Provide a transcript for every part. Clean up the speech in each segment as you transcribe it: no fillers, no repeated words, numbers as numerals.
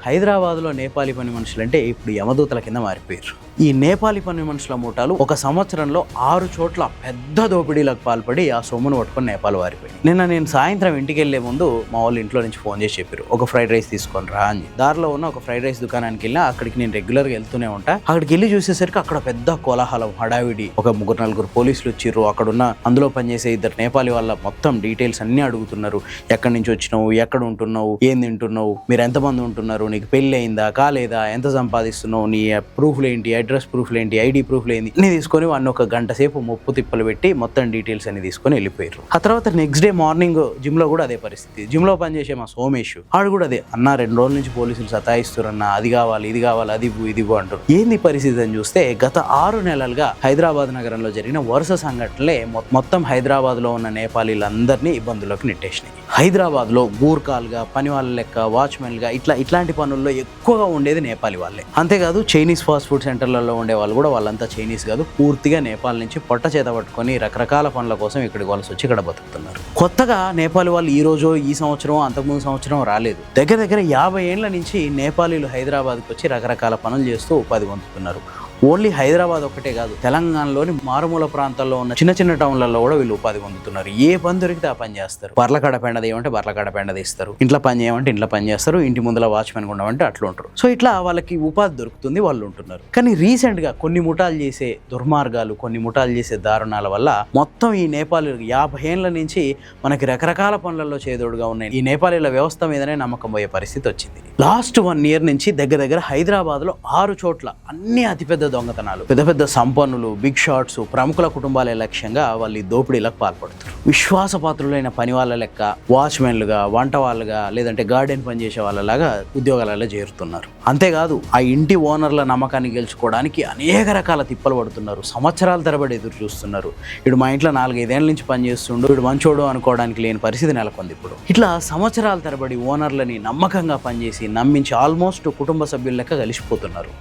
హైదరాబాద్లో నేపాలీ పని మనుషులంటే ఇప్పుడు యమదూతల కింద మారిపోయారు. ఈ నేపాలీ పని మనుషుల మూటాలు ఒక సంవత్సరంలో 6 చోట్ల పెద్ద దోపిడీలకు పాల్పడి ఆ సొమ్మును పట్టుకొని నేపాల్ వారిపోయింది. నిన్న నేను సాయంత్రం ఇంటికి వెళ్లే ముందు మా వాళ్ళు ఇంట్లో నుంచి ఫోన్ చేసి చెప్పారు, ఒక ఫ్రైడ్ రైస్ తీసుకొని రా అని. దారిలో ఉన్న ఒక ఫ్రైడ్ రైస్ దుకాణానికి వెళ్ళినా, అక్కడికి నేను రెగ్యులర్గా వెళ్తూనే ఉంటా. అక్కడికి వెళ్ళి చూసేసరికి అక్కడ పెద్ద కోలాహలం, హడావిడి. ఒక 3-4 పోలీసులు వచ్చిర్రు. అక్కడున్న అందులో పనిచేసే 2 నేపాలీ వాళ్ళ మొత్తం డీటెయిల్స్ అన్ని అడుగుతున్నారు. ఎక్కడి నుంచి వచ్చినావు, ఎక్కడ ఉంటున్నావు, ఏం తింటున్నావు, మీరు ఎంతమంది ఉంటున్నారు, నీకు పెళ్లి అయిందా కాలేదా, ఎంత సంపాదిస్తున్నావు, నీ ప్రూఫ్లు ఏంటి, అడ్రస్ ప్రూఫ్లు ఏంటి, ఐడి ప్రూఫ్లు ఏంటి అన్ని తీసుకొని వాడిని ఒక గంట సేపు ముప్పు తిప్పలు పెట్టి మొత్తం డీటెయిల్స్ అన్ని తీసుకొని వెళ్ళిపోయారు. ఆ తర్వాత నెక్స్ట్ డే మార్నింగ్ జిమ్ లో కూడా అదే పరిస్థితి. జిమ్ లో పనిచేసే మా సోమేష్ ఆడు కూడా అదే అన్న, 2 రోజుల నుంచి పోలీసులు సతాయిస్తురన్న, అది కావాలి ఇది కావాలి, అది ఇదిగో అంటారు. ఏంది పరిస్థితి అని చూస్తే గత 6 నెలలుగా హైదరాబాద్ నగరంలో జరిగిన వరుస సంఘటనలే మొత్తం హైదరాబాద్ లో ఉన్న నేపాలీలందరినీ ఇబ్బందుల్లోకి నెట్టేసినాయి. హైదరాబాద్ లో గూర్ఖాలుగా, పని వాళ్ళ లెక్క, వాచ్మెన్గా ఇట్లాంటి పనుల్లో ఎక్కువగా ఉండేది నేపాలీ వాళ్ళే. అంతేకాదు చైనీస్ ఫాస్ట్ ఫుడ్ సెంటర్లలో ఉండే వాళ్ళు కూడా వాళ్ళంతా చైనీస్ కాదు, పూర్తిగా నేపాల్ నుంచి పొట్ట చేత పట్టుకొని రకరకాల పనుల కోసం ఇక్కడికి వలస వచ్చి ఇక్కడ బతుకుతున్నారు. కొత్తగా నేపాలీ వాళ్ళు ఈ రోజు, ఈ సంవత్సరం, అంతకుముందు సంవత్సరం రాలేదు. దగ్గర 50 ఏళ్ల నుంచి నేపాలీలు హైదరాబాద్కి వచ్చి రకరకాల పనులు చేస్తూ ఉపాధి పొందుతున్నారు. ఓన్లీ హైదరాబాద్ ఒక్కటే కాదు, తెలంగాణలోని మారుమూల ప్రాంతాల్లో ఉన్న చిన్న టౌన్లలో కూడా వీళ్ళు ఉపాధి పొందుతున్నారు. ఏ పని దొరికితే ఆ పని చేస్తారు. బర్లకాడ పెండ తీయమంటే బర్లకాడ పెండ తీస్తారు, ఇంట్లో పని చేయమంటే ఇంట్లో పని చేస్తారు, ఇంటి ముందుల వాచ్మెన్ ఉండమంటే అట్లా ఉంటారు. సో ఇట్లా వాళ్ళకి ఉపాధి దొరుకుతుంది, వాళ్ళు ఉంటున్నారు. కానీ రీసెంట్ గా కొన్ని ముఠాలు చేసే దుర్మార్గాలు, కొన్ని ముఠాలు చేసే దారుణాల వల్ల మొత్తం ఈ నేపాలీలు 50 ఏళ్ల నుంచి మనకి రకరకాల పనులలో చేదోడుగా ఉన్నాయి. ఈ నేపాలీల వ్యవస్థ మీదనే నమ్మకం పోయే పరిస్థితి వచ్చింది. లాస్ట్ 1 ఇయర్ నుంచి దగ్గర హైదరాబాద్ లో 6 చోట్ల అన్ని అతిపెద్ద దొంగతనాలు, పెద్ద సంపన్నులు, బిగ్ షాట్స్, ప్రముఖుల కుటుంబాలే లక్ష్యంగా వాళ్ళు ఈ దోపిడీలకు పాల్పడుతారు. విశ్వాసపాత్రులైన పని వాళ్ళ లెక్క వాచ్మెన్లుగా, వంట వాళ్ళుగా, లేదంటే గార్డెన్ పనిచేసే వాళ్ళలాగా ఉద్యోగాలలో చేరుతున్నారు. అంతేకాదు ఆ ఇంటి ఓనర్ల నమ్మకాన్ని గెలుచుకోవడానికి అనేక రకాల తిప్పలు పడుతున్నారు. సంవత్సరాల తరబడి ఎదురు చూస్తున్నారు. ఇటు మా ఇంట్లో 4-5 ఏళ్ల నుంచి పనిచేస్తుండు, ఇటు మంచోడు అనుకోవడానికి లేని పరిస్థితి నెలకొంది ఇప్పుడు. ఇట్లా సంవత్సరాల తరబడి ఓనర్లని నమ్మకంగా పనిచేసి నమ్మించి ఆల్మోస్ట్ కుటుంబ సభ్యుల లెక్క కలిసిపోతున్నారు.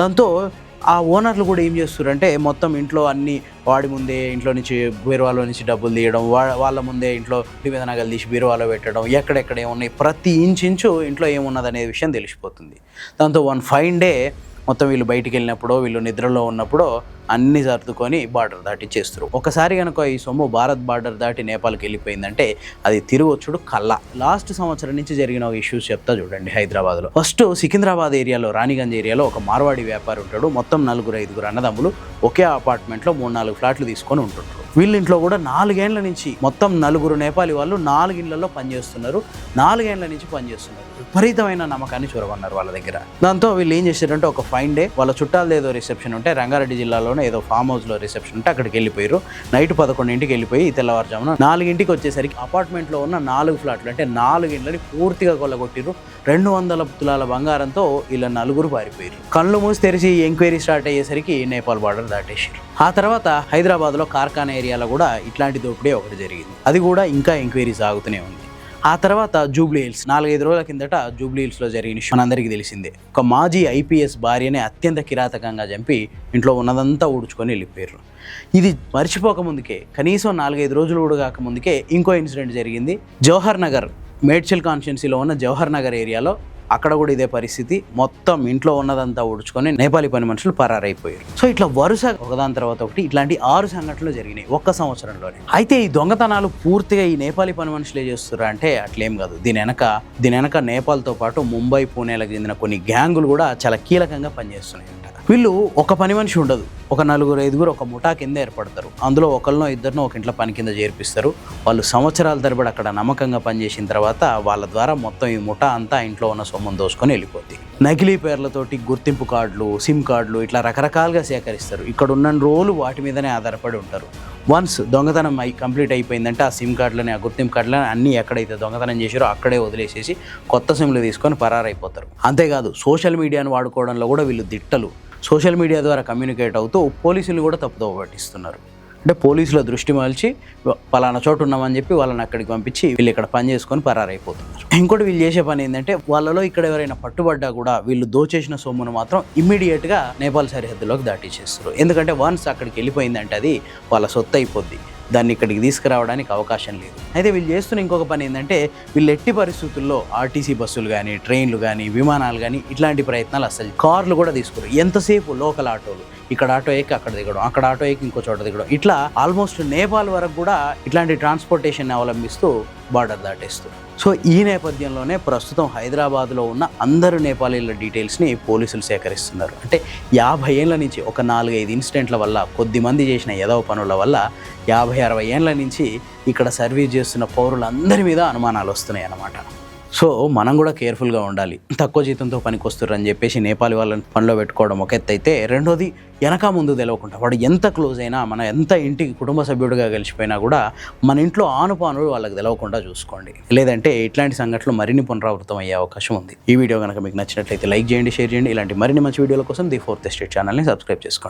దాంతో ఆ ఓనర్లు కూడా ఏం చేస్తారంటే మొత్తం ఇంట్లో అన్ని వాడి ముందే ఇంట్లో నుంచి బీరువాలో నుంచి డబ్బులు తీయడం, వాళ్ళ ముందే ఇంట్లో మీద నగలు తీసి బీరువాలో పెట్టడం, ఎక్కడెక్కడ ఏమున్నాయి ప్రతి ఇంచు ఇంట్లో ఏమున్నదనే విషయం తెలిసిపోతుంది. దాంతో 1 ఫైన్ డే మొత్తం వీళ్ళు బయటికి వెళ్ళినప్పుడో, వీళ్ళు నిద్రలో ఉన్నప్పుడో అన్ని సర్దుకొని బార్డర్ దాటి చేస్తారు. ఒకసారి కనుక ఈ సొమ్ము భారత్ బార్డర్ దాటి నేపాల్కి వెళ్ళిపోయిందంటే అది తిరుగొచ్చుడు కల్లా. లాస్ట్ సంవత్సరం నుంచి జరిగిన ఒక ఇష్యూస్ చెప్తా చూడండి. హైదరాబాద్లో ఫస్ట్ సికింద్రాబాద్ ఏరియాలో, రాణిగంజ్ ఏరియాలో ఒక మార్వాడి వ్యాపారి ఉంటాడు. మొత్తం 4-5 అన్నదమ్ములు ఒకే అపార్ట్మెంట్లో 3-4 ఫ్లాట్లు తీసుకొని ఉంటుంటారు. వీళ్ళింట్లో కూడా 4 ఏళ్ల నుంచి మొత్తం 4 నేపాలీ వాళ్ళు 4 ఇళ్లలో పనిచేస్తున్నారు. 4 ఏళ్ల నుంచి పనిచేస్తున్నారు. విపరీతమైన నమ్మకాన్ని చూరగొన్నారు వాళ్ళ దగ్గర. దాంతో వీళ్ళు ఏం చేశారంటే ఒక ఫైన్ డే వాళ్ళ చుట్టాలది ఏదో రిసెప్షన్ ఉంటే, రంగారెడ్డి జిల్లాలోనే ఏదో ఫామ్ హౌస్లో రిసెప్షన్ ఉంటే అక్కడికి వెళ్ళిపోయారు. నైట్ 11ంటికి వెళ్ళిపోయి తెల్లవారుజామున 4ంటికి వచ్చేసరికి అపార్ట్మెంట్లో ఉన్న 4 ఫ్లాట్లు అంటే 4 ఇళ్ళని పూర్తిగా కొల్లగొట్టిరు. 200 తులాల బంగారంతో వీళ్ళ 4 పారిపోయారు. కళ్ళు మూసి తెరిచి ఎంక్వైరీ స్టార్ట్ అయ్యేసరికి నేపాల్ బార్డర్ దాటేసారు. ఆ తర్వాత హైదరాబాద్లో కార్ఖానా ఏరియాలో కూడా ఇట్లాంటి దోపిడీ ఒకటి జరిగింది. అది కూడా ఇంకా ఎంక్వైరీ సాగుతూనే ఉంది. ఆ తర్వాత జూబ్లీ హిల్స్ 4-5 రోజుల కిందట జూబ్లీ హిల్స్లో జరిగిన ఇష్యూ మనందరికీ తెలిసిందే. ఒక మాజీ ఐపీఎస్ భార్యనే అత్యంత కిరాతకంగా చంపి ఇంట్లో ఉన్నదంతా ఊడ్చుకొని వెళ్ళిపోయారు. ఇది మర్చిపోకముందుకే, కనీసం 4-5 రోజులు కూడా కాకముందుకే ఇంకో ఇన్సిడెంట్ జరిగింది. జవహర్ నగర్, మేడ్చల్ కాన్స్టిట్యున్సీలో ఉన్న జవహర్ నగర్ ఏరియాలో అక్కడ కూడా ఇదే పరిస్థితి. మొత్తం ఇంట్లో ఉన్నదంతా ఊడ్చుకొని నేపాలీ పని మనుషులు పరారైపోయారు. సో ఇట్లా వరుస ఒకదాని తర్వాత ఒకటి ఇట్లాంటి 6 సంఘటనలు జరిగినాయి ఒక్క సంవత్సరంలోనే. అయితే ఈ దొంగతనాలు పూర్తిగా ఈ నేపాలీ పని మనుషులే చేస్తున్నారు అంటే అట్లేం కాదు. దీని వెనక నేపాల్తో పాటు ముంబై, పూణేలకు చెందిన కొన్ని గ్యాంగులు కూడా చాలా కీలకంగా పనిచేస్తున్నాయి. వీళ్ళు ఒక పని మనిషి ఉండదు, ఒక 4-5 ఒక ముఠా కింద ఏర్పడతారు. అందులో ఒకరినో ఇద్దరినో ఒక ఇంట్లో పని కింద చేర్పిస్తారు. వాళ్ళు సంవత్సరాల తరబడి అక్కడ నమ్మకంగా పనిచేసిన తర్వాత వాళ్ళ ద్వారా మొత్తం ఈ ముఠా అంతా ఇంట్లో ఉన్న సొమ్మును దోసుకొని వెళ్ళిపోద్ది. నకిలీ పేర్లతోటి గుర్తింపు కార్డులు, సిమ్ కార్డులు ఇట్లా రకరకాలుగా సేకరిస్తారు. ఇక్కడ ఉన్న రోజులు వాటి మీదనే ఆధారపడి ఉంటారు. వన్స్ దొంగతనం కంప్లీట్ అయిపోయిందంటే ఆ సిమ్ కార్డులని, ఆ గుర్తింపు కార్డులని అన్నీ ఎక్కడైతే దొంగతనం చేశారో అక్కడే వదిలేసేసి కొత్త సిమ్లు తీసుకొని పరారైపోతారు. అంతేకాదు సోషల్ మీడియాను వాడుకోవడంలో కూడా వీళ్ళు దిట్టలు. సోషల్ మీడియా ద్వారా కమ్యూనికేట్ అవుతూ పోలీసులు కూడా తప్పుదోవ పట్టిస్తున్నారు. అంటే పోలీసుల దృష్టి మలిచి పలానా చోటు ఉన్నామని చెప్పి వాళ్ళని అక్కడికి పంపించి వీళ్ళు ఇక్కడ పని చేసుకొని పరారైపోతున్నారు. ఇంకోటి వీళ్ళు చేసే పని ఏంటంటే వాళ్ళలో ఇక్కడ ఎవరైనా పట్టుబడ్డా కూడా వీళ్ళు దోచేసిన సొమ్మును మాత్రం ఇమ్మీడియట్గా నేపాల్ సరిహద్దులోకి దాటిచేస్తారు. ఎందుకంటే వన్స్ అక్కడికి వెళ్ళిపోయిందంటే అది వాళ్ళ సొత్తు అయిపోద్ది. దాన్ని ఇక్కడికి తీసుకురావడానికి అవకాశం లేదు. అయితే వీళ్ళు చేస్తున్న ఇంకొక పని ఏంటంటే, వీళ్ళు ఎట్టి పరిస్థితుల్లో ఆర్టీసీ బస్సులు కానీ, ట్రైన్లు కానీ, విమానాలు కానీ ఇట్లాంటి ప్రయత్నాలు అసలు, కార్లు కూడా తీసుకోరు. ఎంతసేపు లోకల్ ఆటోలు, ఇక్కడ ఆటో ఎక్కి అక్కడ దిగడం, అక్కడ ఆటో ఎక్కి ఇంకో చోట దిగడం, ఇట్లా ఆల్మోస్ట్ నేపాల్ వరకు కూడా ఇట్లాంటి ట్రాన్స్పోర్టేషన్ అవలంబిస్తూ బార్డర్ దాటేస్తూ. సో ఈ నేపథ్యంలోనే ప్రస్తుతం హైదరాబాద్లో ఉన్న అందరు నేపాలీల డీటెయిల్స్ని పోలీసులు సేకరిస్తున్నారు. అంటే 50 ఏళ్ళ నుంచి ఒక 4-5 ఇన్సిడెంట్ల వల్ల, కొద్దిమంది చేసిన ఎదవ పనుల వల్ల 50-60 ఏళ్ళ నుంచి ఇక్కడ సర్వీస్ చేస్తున్న పౌరులందరి మీద అనుమానాలు వస్తున్నాయి అన్నమాట. సో మనం కూడా కేర్ఫుల్గా ఉండాలి. తక్కువ జీతంతో పనికి వస్తుర్రని చెప్పేసి నేపాలి వాళ్ళని పనిలో పెట్టుకోవడం ఒక ఎత్తు అయితే, రెండోది వెనక ముందు తెలియకుండా వాడు ఎంత క్లోజ్ అయినా, మన ఎంత ఇంటికి కుటుంబ సభ్యుడిగా కలిసిపోయినా కూడా మన ఇంట్లో ఆనుపానుడు వాళ్ళకి తెలవకుండా చూసుకోండి. లేదంటే ఇట్లాంటి సంఘటనలు మరిన్ని పునరావృతం అయ్యే అవకాశం ఉంది. ఈ వీడియో కనుక మీకు నచ్చినట్లయితే లైక్ చేయండి, షేర్ చేయండి. ఇలాంటి మరిన్ని మంచి వీడియోల కోసం ది ఫోర్త్ ఎస్టేట్ ఛానల్ని సబ్స్క్రైబ్ చేసుకోండి.